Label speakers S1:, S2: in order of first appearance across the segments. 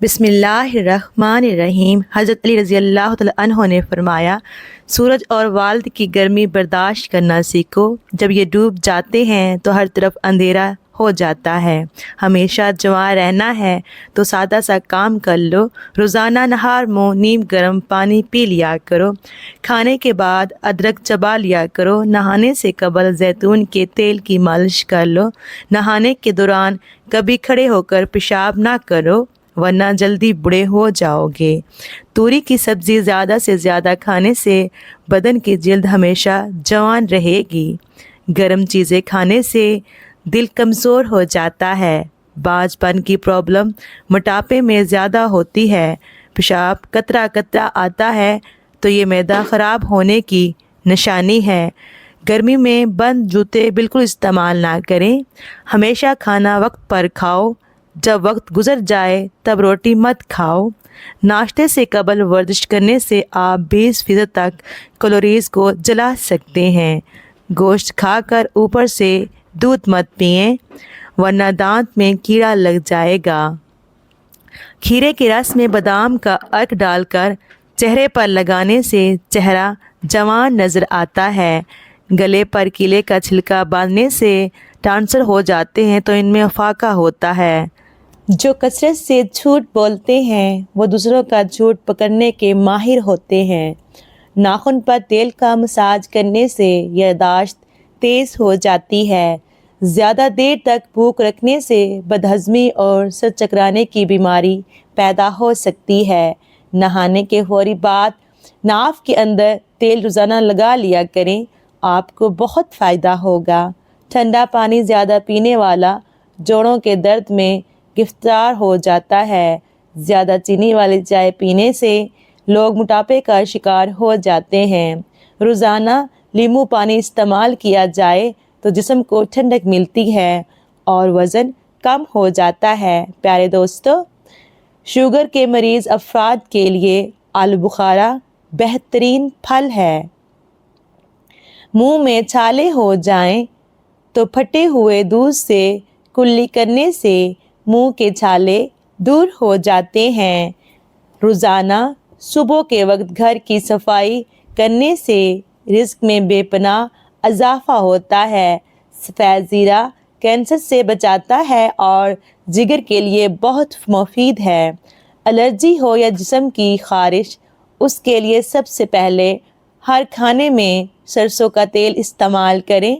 S1: بسم اللہ الرحمن الرحیم۔ حضرت علی رضی اللہ تعالیٰ عنہ نے فرمایا، سورج اور والد کی گرمی برداشت کرنا سیکھو۔ جب یہ ڈوب جاتے ہیں تو ہر طرف اندھیرا ہو جاتا ہے۔ ہمیشہ جوان رہنا ہے تو سادہ سا کام کر لو۔ روزانہ نہار منہ نیم گرم پانی پی لیا کرو۔ کھانے کے بعد ادرک چبا لیا کرو۔ نہانے سے قبل زیتون کے تیل کی مالش کر لو۔ نہانے کے دوران کبھی کھڑے ہو کر پیشاب نہ کرو ورنہ جلدی بوڑھے ہو جاؤ گے۔ توری کی سبزی زیادہ سے زیادہ کھانے سے بدن کی جلد ہمیشہ جوان رہے گی۔ گرم چیزیں کھانے سے دل کمزور ہو جاتا ہے۔ باز پن کی پرابلم موٹاپے میں زیادہ ہوتی ہے۔ پیشاب قطرہ قطرہ آتا ہے تو یہ معدہ خراب ہونے کی نشانی ہے۔ گرمی میں بند جوتے بالکل استعمال نہ کریں۔ ہمیشہ کھانا وقت پر کھاؤ۔ جب وقت گزر جائے تب روٹی مت کھاؤ۔ ناشتے سے قبل ورزش کرنے سے آپ 20% تک کیلوریز کو جلا سکتے ہیں۔ گوشت کھا کر اوپر سے دودھ مت پئیں ورنہ دانت میں کیڑا لگ جائے گا۔ کھیرے کے رس میں بادام کا عرق ڈال کر چہرے پر لگانے سے چہرہ جوان نظر آتا ہے۔ گلے پر کیلے کا چھلکا باندھنے سے ٹانسل ہو جاتے ہیں تو ان میں افاقہ ہوتا ہے۔ جو کثرت سے جھوٹ بولتے ہیں وہ دوسروں کا جھوٹ پکڑنے کے ماہر ہوتے ہیں۔ ناخن پر تیل کا مساج کرنے سے یادداشت تیز ہو جاتی ہے۔ زیادہ دیر تک بھوک رکھنے سے بدہضمی اور سر چکرانے کی بیماری پیدا ہو سکتی ہے۔ نہانے کے فوری بعد ناف کے اندر تیل روزانہ لگا لیا کریں، آپ کو بہت فائدہ ہوگا۔ ٹھنڈا پانی زیادہ پینے والا جوڑوں کے درد میں گرفتار ہو جاتا ہے۔ زیادہ چینی والی چائے پینے سے لوگ موٹاپے کا شکار ہو جاتے ہیں۔ روزانہ لیمو پانی استعمال کیا جائے تو جسم کو ٹھنڈک ملتی ہے اور وزن کم ہو جاتا ہے۔ پیارے دوستو، شوگر کے مریض افراد کے لیے آلو بخارا بہترین پھل ہے۔ منہ میں چھالے ہو جائیں تو پھٹے ہوئے دودھ سے کلی کرنے سے منہ کے چھالے دور ہو جاتے ہیں۔ روزانہ صبح کے وقت گھر کی صفائی کرنے سے رزق میں بے پناہ اضافہ ہوتا ہے۔ سفید زیرہ کینسر سے بچاتا ہے اور جگر کے لیے بہت مفید ہے۔ الرجی ہو یا جسم کی خارش، اس کے لیے سب سے پہلے ہر کھانے میں سرسوں کا تیل استعمال کریں۔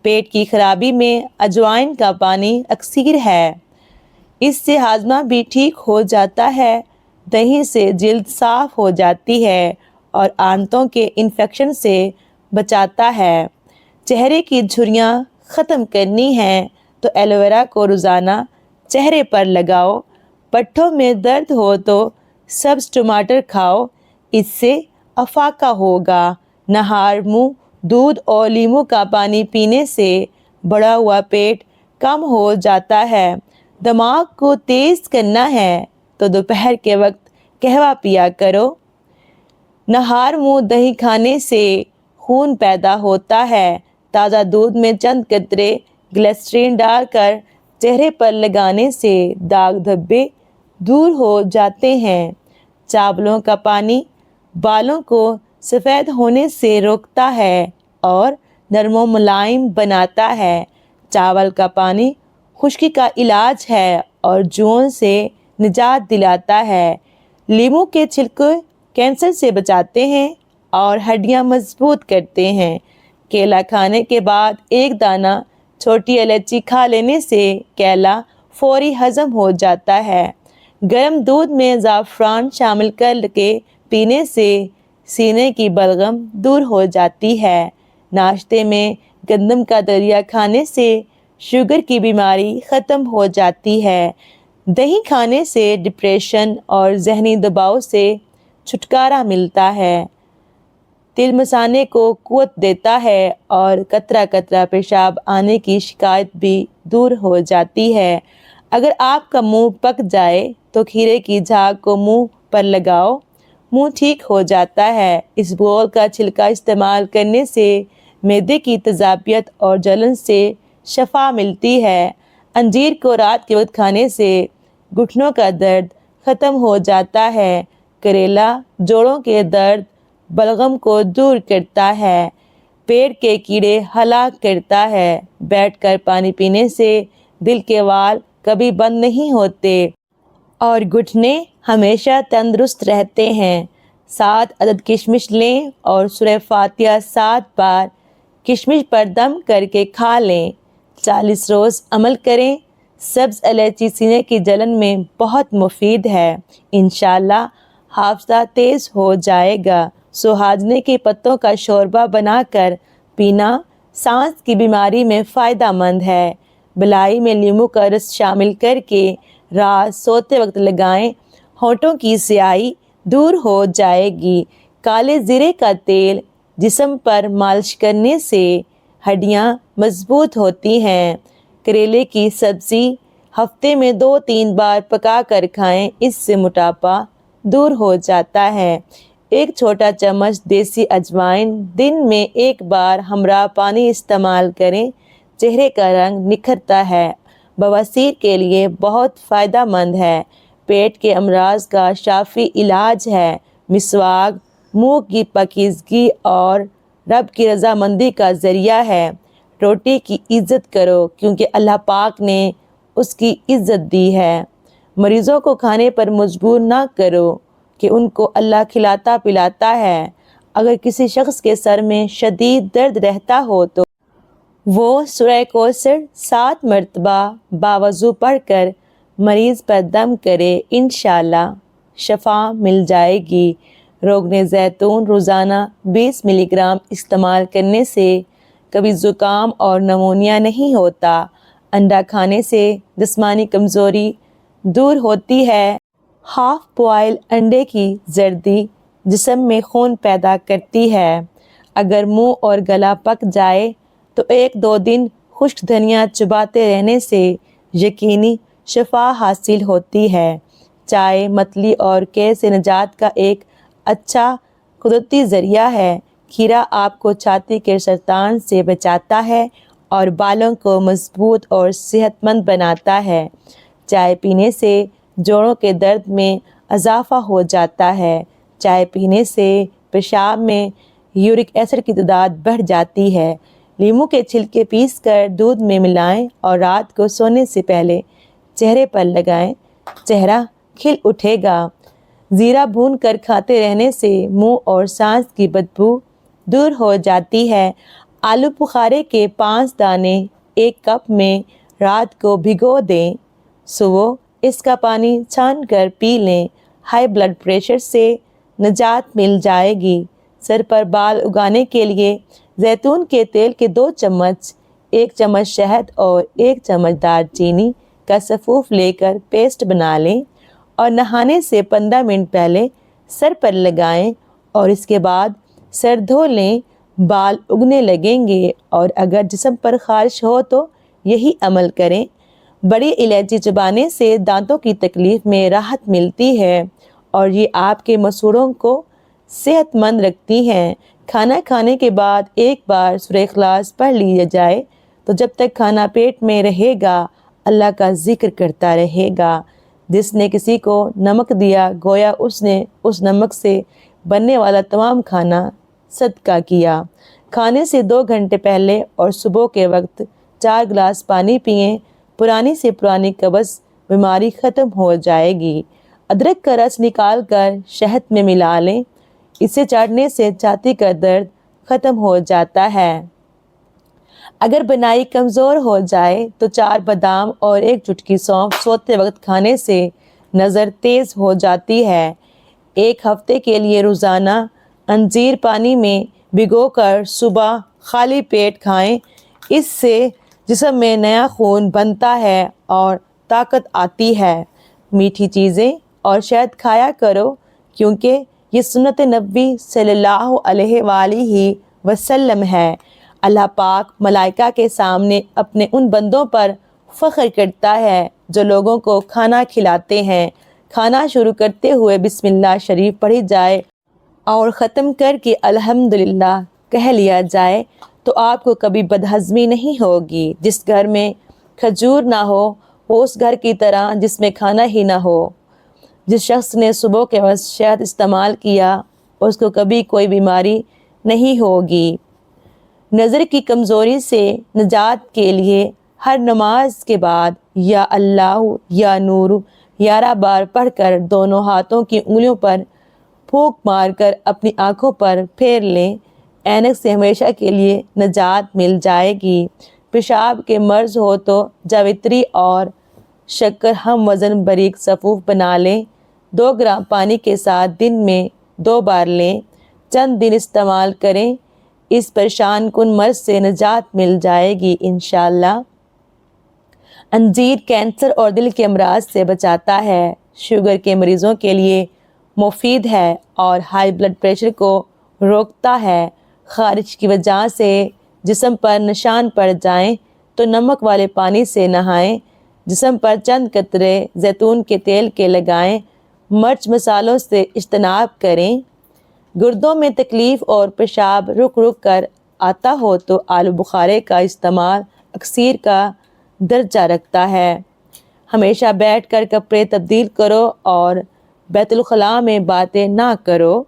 S1: پیٹ کی خرابی میں اجوائن کا پانی اکسیر ہے، اس سے ہاضمہ بھی ٹھیک ہو جاتا ہے۔ دہی سے جلد صاف ہو جاتی ہے اور آنتوں کے انفیکشن سے بچاتا ہے۔ چہرے کی جھریاں ختم کرنی ہیں تو ایلو ویرا کو روزانہ چہرے پر لگاؤ۔ پٹھوں میں درد ہو تو سبز ٹماٹر کھاؤ، اس سے افاقہ ہوگا۔ نہار منہ دودھ اور لیموں کا پانی پینے سے بڑھا ہوا پیٹ کم ہو جاتا ہے۔ دماغ کو تیز کرنا ہے تو دوپہر کے وقت قہوہ پیا کرو۔ نہار منہ دہی کھانے سے خون پیدا ہوتا ہے۔ تازہ دودھ میں چند قطرے گلیسرین ڈال کر چہرے پر لگانے سے داغ دھبے دور ہو جاتے ہیں۔ چاولوں کا پانی بالوں کو سفید ہونے سے روکتا ہے اور نرم و ملائم بناتا ہے۔ چاول کا پانی خشکی کا علاج ہے اور جوؤں سے نجات دلاتا ہے۔ لیموں کے چھلکے کینسر سے بچاتے ہیں اور ہڈیاں مضبوط کرتے ہیں۔ کیلا کھانے کے بعد ایک دانہ چھوٹی الائچی کھا لینے سے کیلا فوری ہضم ہو جاتا ہے۔ گرم دودھ میں زعفران شامل کر کے پینے سے سینے کی بلغم دور ہو جاتی ہے۔ ناشتے میں گندم کا دلیا کھانے سے شوگر کی بیماری ختم ہو جاتی ہے۔ دہی کھانے سے ڈپریشن اور ذہنی دباؤ سے چھٹکارا ملتا ہے۔ تل مسانے کو قوت دیتا ہے اور قطرہ قطرہ پیشاب آنے کی شکایت بھی دور ہو جاتی ہے۔ اگر آپ کا منہ پک جائے تو کھیرے کی جھاگ کو منہ پر لگاؤ، منہ ٹھیک ہو جاتا ہے۔ اس بول کا چھلکا استعمال کرنے سے معدے کی تیزابیت اور جلن سے شفا ملتی ہے۔ انجیر کو رات کے وقت کھانے سے گھٹنوں کا درد ختم ہو جاتا ہے۔ کریلا جوڑوں کے درد بلغم کو دور کرتا ہے، پیٹ کے کیڑے ہلاک کرتا ہے۔ بیٹھ کر پانی پینے سے دل کے وال کبھی بند نہیں ہوتے اور گھٹنے ہمیشہ تندرست رہتے ہیں۔ 7 عدد کشمش لیں اور سورہ فاتحہ 7 بار کشمش پر دم کر کے کھا لیں۔ 40 روز عمل کریں۔ سبز الائچی سینے کی جلن میں بہت مفید ہے۔ انشاءاللہ حافظہ تیز ہو جائے گا۔ سوہاجنے کے پتوں کا شوربہ بنا کر پینا سانس کی بیماری میں فائدہ مند ہے۔ بلائی میں لیموں کا رس شامل کر کے رات سوتے وقت لگائیں، ہونٹوں کی سیاہی دور ہو جائے گی۔ کالے زیرے کا تیل جسم پر مالش کرنے سے ہڈیاں مضبوط ہوتی ہیں۔ کریلے کی سبزی ہفتے میں 2-3 بار پکا کر کھائیں، اس سے موٹاپا دور ہو جاتا ہے۔ 1 چھوٹا چمچ دیسی اجوائن دن میں 1 بار ہمراہ پانی استعمال کریں، چہرے کا رنگ نکھرتا ہے۔ بواسیر کے لیے بہت فائدہ مند ہے۔ پیٹ کے امراض کا شافی علاج ہے۔ مسواک منہ کی پاکیزگی اور رب کی رضامندی کا ذریعہ ہے۔ روٹی کی عزت کرو کیونکہ اللہ پاک نے اس کی عزت دی ہے۔ مریضوں کو کھانے پر مجبور نہ کرو کہ ان کو اللہ کھلاتا پلاتا ہے۔ اگر کسی شخص کے سر میں شدید درد رہتا ہو تو وہ سورہ کوثر 7 مرتبہ باوضو پڑھ کر مریض پر دم کرے، انشاءاللہ شفا مل جائے گی۔ روغن زیتون روزانہ 20 ملی گرام استعمال کرنے سے کبھی زکام اور نمونیا نہیں ہوتا۔ انڈا کھانے سے جسمانی کمزوری دور ہوتی ہے۔ ہاف بوائل انڈے کی زردی جسم میں خون پیدا کرتی ہے۔ اگر منہ اور گلا پک جائے تو 1-2 دن خشک دھنیا چباتے رہنے سے یقینی شفا حاصل ہوتی ہے۔ چائے متلی اور قے سے نجات کا ایک اچھا قدرتی ذریعہ ہے۔ کھیرا آپ کو چھاتی کے سرطان سے بچاتا ہے اور بالوں کو مضبوط اور صحت مند بناتا ہے۔ چائے پینے سے جوڑوں کے درد میں اضافہ ہو جاتا ہے۔ چائے پینے سے پیشاب میں یورک ایسڈ کی تعداد بڑھ جاتی ہے۔ لیموں کے چھلکے پیس کر دودھ میں ملائیں اور رات کو سونے سے پہلے چہرے پر لگائیں، چہرہ کھل اٹھے گا۔ زیرہ بھون کر کھاتے رہنے سے منہ اور سانس کی بدبو دور ہو جاتی ہے۔ آلو بخارے کے 5 دانے 1 کپ میں رات کو بھگو دیں، صبح اس کا پانی چھان کر پی لیں۔ ہائی بلڈ پریشر سے نجات مل جائے گی۔ سر پر بال اگانے کے لیے زیتون کے تیل کے 2 چمچ، 1 چمچ شہد اور 1 چمچ دار چینی کا سفوف لے کر پیسٹ بنا لیں اور نہانے سے 15 منٹ پہلے سر پر لگائیں اور اس کے بعد سر دھو لیں۔ بال اگنے لگیں گے اور اگر جسم پر خارش ہو تو یہی عمل کریں۔ بڑی الائچی چبانے سے دانتوں کی تکلیف میں راحت ملتی ہے اور یہ آپ کے مسوڑوں کو صحت مند رکھتی ہیں۔ کھانا کھانے کے بعد 1 بار سورہ اخلاص پڑھ لیا جائے تو جب تک کھانا پیٹ میں رہے گا اللہ کا ذکر کرتا رہے گا۔ جس نے کسی کو نمک دیا گویا اس نے اس نمک سے بننے والا تمام کھانا صدقہ کیا۔ کھانے سے 2 گھنٹے پہلے اور صبح کے وقت 4 گلاس پانی پئیں، پرانی سے پرانی قبض بیماری ختم ہو جائے گی۔ ادرک کا رس نکال کر شہد میں ملا لیں، اسے چاٹنے سے چھاتی کا درد ختم ہو جاتا ہے۔ اگر بنائی کمزور ہو جائے تو 4 بادام اور 1 چٹکی سونف سوتے وقت کھانے سے نظر تیز ہو جاتی ہے۔ 1 ہفتے کے لیے روزانہ انجیر پانی میں بھگو کر صبح خالی پیٹ کھائیں، اس سے جسم میں نیا خون بنتا ہے اور طاقت آتی ہے۔ میٹھی چیزیں اور شہد کھایا کرو کیونکہ یہ سنت نبی صلی اللہ علیہ وآلہ وسلم ہے۔ اللہ پاک ملائکہ کے سامنے اپنے ان بندوں پر فخر کرتا ہے جو لوگوں کو کھانا کھلاتے ہیں۔ کھانا شروع کرتے ہوئے بسم اللہ شریف پڑھی جائے اور ختم کر کے الحمدللہ کہہ لیا جائے تو آپ کو کبھی بدہضمی نہیں ہوگی۔ جس گھر میں کھجور نہ ہو وہ اس گھر کی طرح جس میں کھانا ہی نہ ہو۔ جس شخص نے صبح کے وقت شہد استعمال کیا اس کو کبھی کوئی بیماری نہیں ہوگی۔ نظر کی کمزوری سے نجات کے لیے ہر نماز کے بعد یا اللہ یا نور 11 بار پڑھ کر دونوں ہاتھوں کی انگلیوں پر پھونک مار کر اپنی آنکھوں پر پھیر لیں، اینک سے ہمیشہ کے لیے نجات مل جائے گی۔ پیشاب کے مرض ہو تو جاوتری اور شکر ہم وزن باریک صفوف بنا لیں، 2 گرام پانی کے ساتھ دن میں 2 بار لیں، چند دن استعمال کریں، اس پریشان کن مرض سے نجات مل جائے گی انشاءاللہ۔ انجیر کینسر اور دل کے امراض سے بچاتا ہے، شوگر کے مریضوں کے لیے مفید ہے اور ہائی بلڈ پریشر کو روکتا ہے۔ خارش کی وجہ سے جسم پر نشان پڑ جائیں تو نمک والے پانی سے نہائیں، جسم پر چند قطرے زیتون کے تیل کے لگائیں، مرچ مسالوں سے اجتناب کریں۔ گردوں میں تکلیف اور پیشاب رک رک کر آتا ہو تو آلو بخارے کا استعمال اکسیر کا درجہ رکھتا ہے۔ ہمیشہ بیٹھ کر کپڑے تبدیل کرو اور بیت الخلاء میں باتیں نہ کرو۔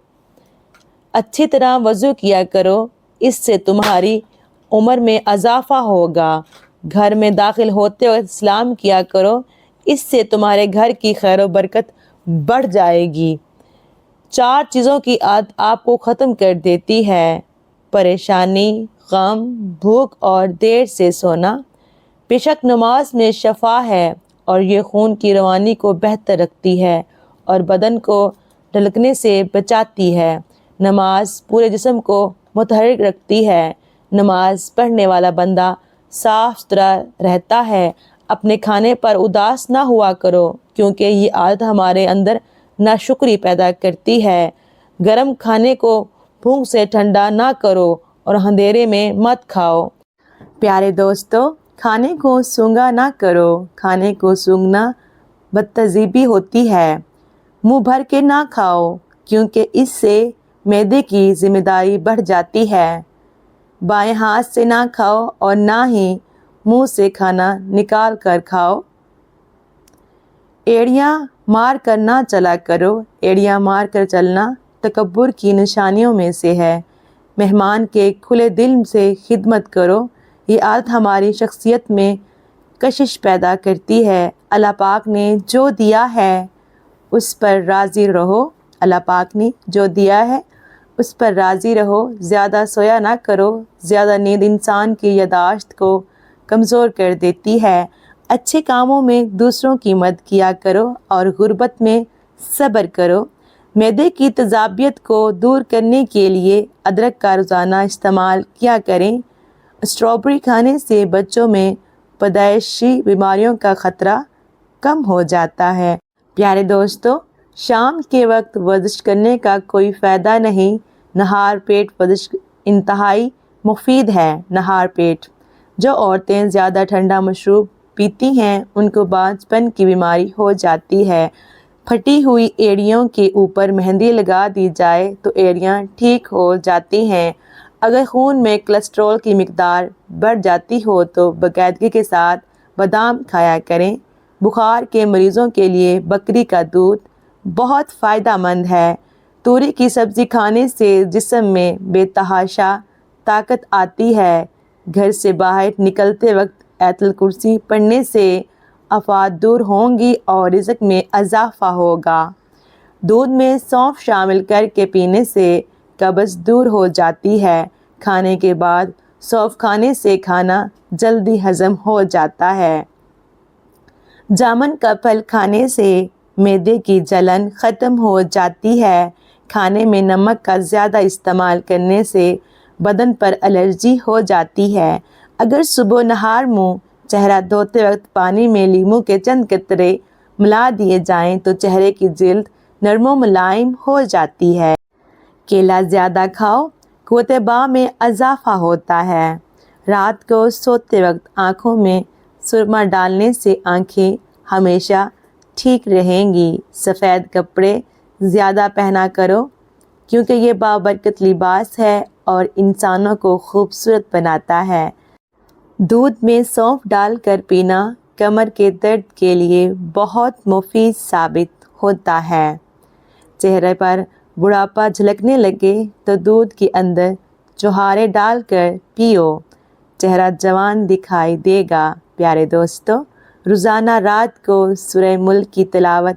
S1: اچھی طرح وضو کیا کرو، اس سے تمہاری عمر میں اضافہ ہوگا۔ گھر میں داخل ہوتے وقت سلام کیا کرو، اس سے تمہارے گھر کی خیر و برکت بڑھ جائے گی۔ 4 چیزوں کی عادت آپ کو ختم کر دیتی ہے: پریشانی، غم، بھوک اور دیر سے سونا۔ بے شک نماز میں شفا ہے اور یہ خون کی روانی کو بہتر رکھتی ہے اور بدن کو ڈھلکنے سے بچاتی ہے۔ نماز پورے جسم کو متحرک رکھتی ہے۔ نماز پڑھنے والا بندہ صاف ستھرا رہتا ہے۔ اپنے کھانے پر اداس نہ ہوا کرو کیونکہ یہ عادت ہمارے اندر ناشکری پیدا کرتی ہے۔ گرم کھانے کو بھوک سے ٹھنڈا نہ کرو اور اندھیرے میں مت کھاؤ۔ پیارے دوستو، کھانے کو سونگھا نہ کرو، کھانے کو سونگھنا بدتہذیبی ہوتی ہے۔ منہ بھر کے نہ کھاؤ کیونکہ اس سے معدے کی ذمہ داری بڑھ جاتی ہے۔ بائیں ہاتھ سے نہ کھاؤ اور نہ ہی منہ سے کھانا نکال کر کھاؤ۔ ایڑیاں مار کر نہ چلا کرو، ایڑیاں مار کر چلنا تکبر کی نشانیوں میں سے ہے۔ مہمان کے کھلے دل سے خدمت کرو، یہ عادت ہماری شخصیت میں کشش پیدا کرتی ہے۔ اللہ پاک نے جو دیا ہے اس پر راضی رہو، اللہ پاک نے جو دیا ہے اس پر راضی رہو۔ زیادہ سویا نہ کرو، زیادہ نیند انسان کی یادداشت کو کمزور کر دیتی ہے۔ اچھے کاموں میں دوسروں کی مدد کیا کرو اور غربت میں صبر کرو۔ معدے کی تیزابیت کو دور کرنے کے لیے ادرک کا روزانہ استعمال کیا کریں۔ اسٹرابیری کھانے سے بچوں میں پیدائشی بیماریوں کا خطرہ کم ہو جاتا ہے۔ پیارے دوستو، شام کے وقت ورزش کرنے کا کوئی فائدہ نہیں۔ نہار پیٹ ورزش انتہائی مفید ہے۔ نہار پیٹ جو عورتیں زیادہ ٹھنڈا مشروب پیتی ہیں ان کو باجپن کی بیماری ہو جاتی ہے۔ پھٹی ہوئی ایڑیوں کے اوپر مہندی لگا دی جائے تو ایڑیاں ٹھیک ہو جاتی ہیں۔ اگر خون میں کولیسٹرول کی مقدار بڑھ جاتی ہو تو باقاعدگی کے ساتھ بادام کھایا کریں۔ بخار کے مریضوں کے لیے بکری کا دودھ بہت فائدہ مند ہے۔ توری کی سبزی کھانے سے جسم میں بے تحاشا طاقت آتی ہے۔ گھر سے باہر نکلتے وقت آیت الکرسی پڑھنے سے آفات دور ہوں گی اور رزق میں اضافہ ہوگا۔ دودھ میں سونف شامل کر کے پینے سے قبض دور ہو جاتی ہے۔ کھانے کے بعد سونف کھانے سے کھانا جلدی ہضم ہو جاتا ہے۔ جامن کا پھل کھانے سے معدے کی جلن ختم ہو جاتی ہے۔ کھانے میں نمک کا زیادہ استعمال کرنے سے بدن پر الرجی ہو جاتی ہے۔ اگر صبح نہار منہ چہرہ دھوتے وقت پانی میں لیموں کے چند قطرے ملا دیے جائیں تو چہرے کی جلد نرم و ملائم ہو جاتی ہے۔ کیلا زیادہ کھاؤ، قوت باہ میں اضافہ ہوتا ہے۔ رات کو سوتے وقت آنکھوں میں سرما ڈالنے سے آنکھیں ہمیشہ ٹھیک رہیں گی۔ سفید کپڑے زیادہ پہنا کرو کیونکہ یہ بابرکت لباس ہے اور انسانوں کو خوبصورت بناتا ہے۔ دودھ میں سونف ڈال کر پینا کمر کے درد کے لیے بہت مفید ثابت ہوتا ہے۔ چہرے پر بڑھاپا جھلکنے لگے تو دودھ کے اندر چھہارے ڈال کر پیو، چہرہ جوان دکھائی دے گا۔ پیارے دوستو، روزانہ رات کو سورہ ملک کی تلاوت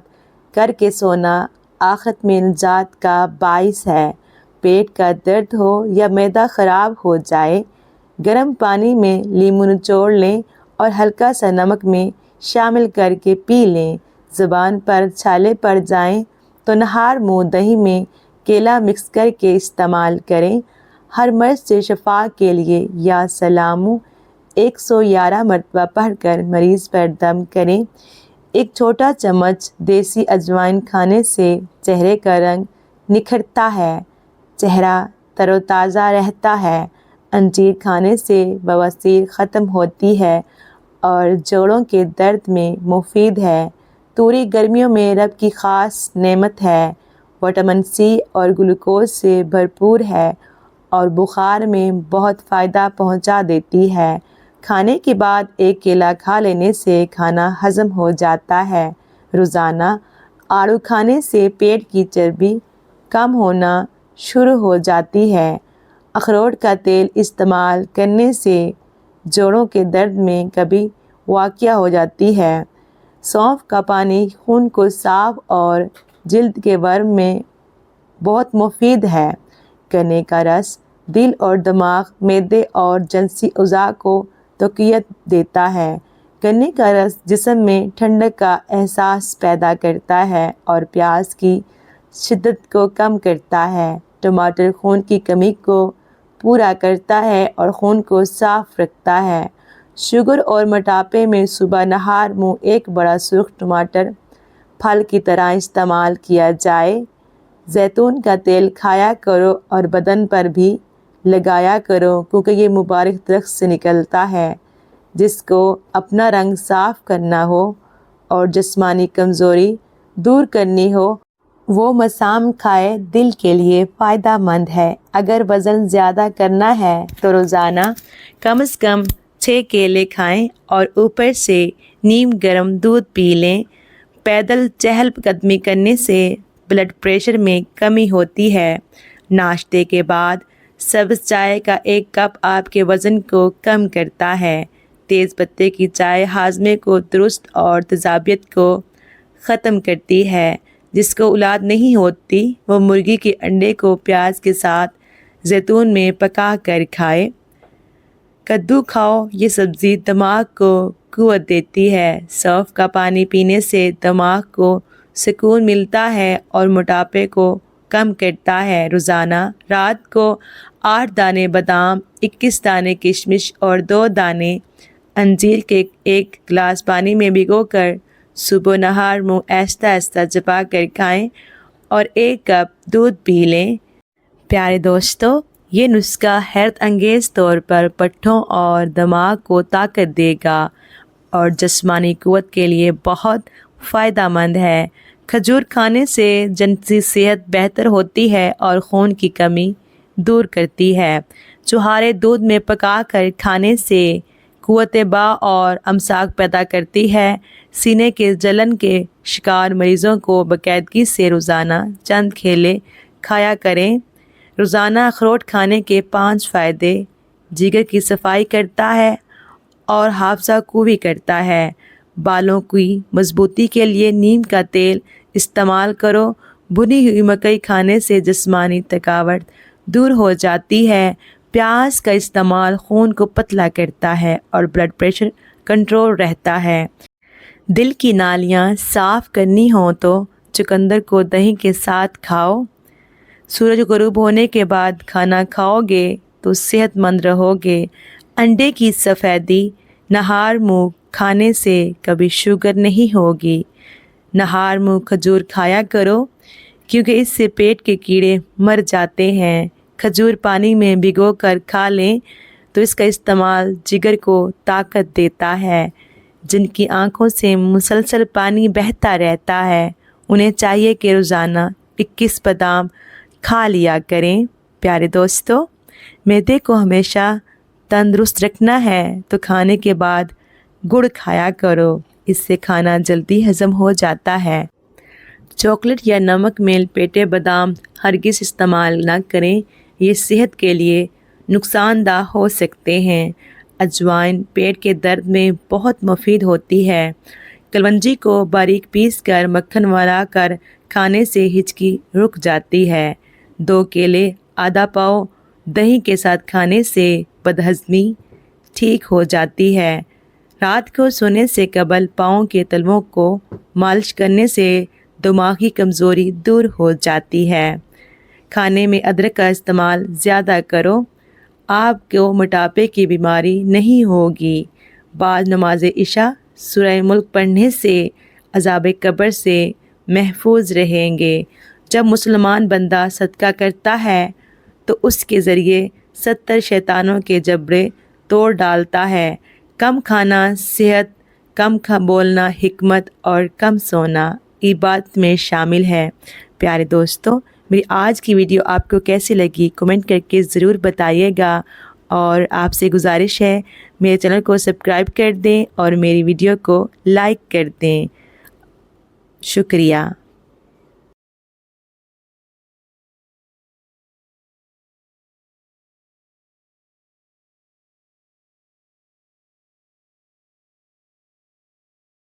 S1: کر کے سونا آخرت میں نجات کا باعث ہے۔ پیٹ کا درد ہو یا معدہ خراب ہو جائے، گرم پانی میں لیموں نچوڑ لیں اور ہلکا سا نمک میں شامل کر کے پی لیں۔ زبان پر چھالے پڑ جائیں تو نہار منہ دہی میں کیلا مکس کر کے استعمال کریں۔ ہر مرض سے شفا کے لیے یا سلامو 111 مرتبہ پڑھ کر مریض پر دم کریں۔ ایک چھوٹا چمچ دیسی اجوائن کھانے سے چہرے کا رنگ نکھرتا ہے، چہرہ تر و تازہ رہتا ہے۔ انجیر کھانے سے بواسیر ختم ہوتی ہے اور جوڑوں کے درد میں مفید ہے۔ توری گرمیوں میں رب کی خاص نعمت ہے، وٹامن سی اور گلوکوز سے بھرپور ہے اور بخار میں بہت فائدہ پہنچا دیتی ہے۔ کھانے کے بعد ایک کیلا کھا لینے سے کھانا ہضم ہو جاتا ہے۔ روزانہ آڑو کھانے سے پیٹ کی چربی کم ہونا شروع ہو جاتی ہے۔ اخروٹ کا تیل استعمال کرنے سے جوڑوں کے درد میں کمی واقع ہو جاتی ہے۔ سونف کا پانی خون کو صاف اور جلد کے ورم میں بہت مفید ہے۔ گنے کا رس دل اور دماغ، معدے اور جنسی اعضاء کو تقویت دیتا ہے۔ گنے کا رس جسم میں ٹھنڈک کا احساس پیدا کرتا ہے اور پیاس کی شدت کو کم کرتا ہے۔ ٹماٹر خون کی کمی کو پورا کرتا ہے اور خون کو صاف رکھتا ہے۔ شوگر اور موٹاپے میں صبح نہار منہ ایک بڑا سرخ ٹماٹر پھل کی طرح استعمال کیا جائے۔ زیتون کا تیل کھایا کرو اور بدن پر بھی لگایا کرو، کیونکہ یہ مبارک درخت سے نکلتا ہے۔ جس کو اپنا رنگ صاف کرنا ہو اور جسمانی کمزوری دور کرنی ہو وہ مسام کھائے، دل کے لیے فائدہ مند ہے۔ اگر وزن زیادہ کرنا ہے تو روزانہ کم از کم 6 کیلے کھائیں اور اوپر سے نیم گرم دودھ پی لیں۔ پیدل چہل قدمی کرنے سے بلڈ پریشر میں کمی ہوتی ہے۔ ناشتے کے بعد سبز چائے کا 1 کپ آپ کے وزن کو کم کرتا ہے۔ تیز پتے کی چائے ہاضمے کو درست اور تیزابیت کو ختم کرتی ہے۔ جس کو اولاد نہیں ہوتی وہ مرغی کے انڈے کو پیاز کے ساتھ زیتون میں پکا کر کھائے۔ کدو کھاؤ، یہ سبزی دماغ کو قوت دیتی ہے۔ سونف کا پانی پینے سے دماغ کو سکون ملتا ہے اور موٹاپے کو کم کرتا ہے۔ روزانہ رات کو 8 دانے بادام، 21 دانے کشمش اور 2 دانے انجیر کے 1 گلاس پانی میں بھگو کر صبح نہار منہ آہستہ آہستہ چبا کر کھائیں اور 1 کپ دودھ پی لیں۔ پیارے دوستو، یہ نسخہ حیرت انگیز طور پر پٹھوں اور دماغ کو طاقت دے گا اور جسمانی قوت کے لیے بہت فائدہ مند ہے۔ کھجور کھانے سے جنسی صحت بہتر ہوتی ہے اور خون کی کمی دور کرتی ہے۔ چھہارے دودھ میں پکا کر کھانے سے قوت با اور امساک پیدا کرتی ہے۔ سینے کے جلن کے شکار مریضوں کو باقاعدگی سے روزانہ چند کیلے کھایا کریں۔ روزانہ اخروٹ کھانے کے 5 فائدے: جگر کی صفائی کرتا ہے اور حافظہ قوی کرتا ہے۔ بالوں کی مضبوطی کے لیے نیم کا تیل استعمال کرو۔ بھنی ہوئی مکئی کھانے سے جسمانی تھکاوٹ دور ہو جاتی ہے۔ پیاز کا استعمال خون کو پتلا کرتا ہے اور بلڈ پریشر کنٹرول رہتا ہے۔ دل کی نالیاں صاف کرنی ہوں تو چقندر کو دہی کے ساتھ کھاؤ۔ سورج غروب ہونے کے بعد کھانا کھاؤ گے تو صحت مند رہو گے۔ انڈے کی سفیدی نہار منہ کھانے سے کبھی شوگر نہیں ہوگی۔ نہار منہ کھجور کھایا کرو کیونکہ اس سے پیٹ کے کیڑے مر جاتے ہیں۔ کھجور پانی میں بھگو کر کھا لیں تو اس کا استعمال جگر کو طاقت دیتا ہے۔ جن کی آنکھوں سے مسلسل پانی بہتا رہتا ہے انہیں چاہیے کہ روزانہ 21 بادام کھا لیا کریں۔ پیارے دوستو، معدے کو ہمیشہ تندرست رکھنا ہے تو کھانے کے بعد گڑ کھایا کرو، اس سے کھانا جلدی ہضم ہو جاتا ہے۔ چاکلیٹ یا نمک میں لپیٹے بادام ہرگز استعمال نہ کریں، یہ صحت کے لیے نقصان دہ ہو سکتے ہیں۔ اجوائن پیٹ کے درد میں بہت مفید ہوتی ہے۔ کلونجی کو باریک پیس کر مکھن ملا کر کھانے سے ہچکی رک جاتی ہے۔ 2 کیلے آدھا پاؤ دہی کے ساتھ کھانے سے بدہضمی ٹھیک ہو جاتی ہے۔ رات کو سونے سے قبل پاؤں کے تلووں کو مالش کرنے سے دماغی کمزوری دور ہو جاتی ہے۔ کھانے میں ادرک کا استعمال زیادہ کرو، آپ کو موٹاپے کی بیماری نہیں ہوگی۔ بعد نماز عشاء سورہ ملک پڑھنے سے عذاب قبر سے محفوظ رہیں گے۔ جب مسلمان بندہ صدقہ کرتا ہے تو اس کے ذریعے 70 شیطانوں کے جبڑے توڑ ڈالتا ہے۔ کم کھانا صحت، کم بولنا حکمت اور کم سونا عبادت میں شامل ہے۔ پیارے دوستو، میری آج کی ویڈیو آپ کو کیسی لگی کمنٹ کر کے ضرور بتائیے گا، اور آپ سے گزارش ہے میرے چینل کو سبسکرائب کر دیں اور میری ویڈیو کو لائک کر دیں۔ شکریہ۔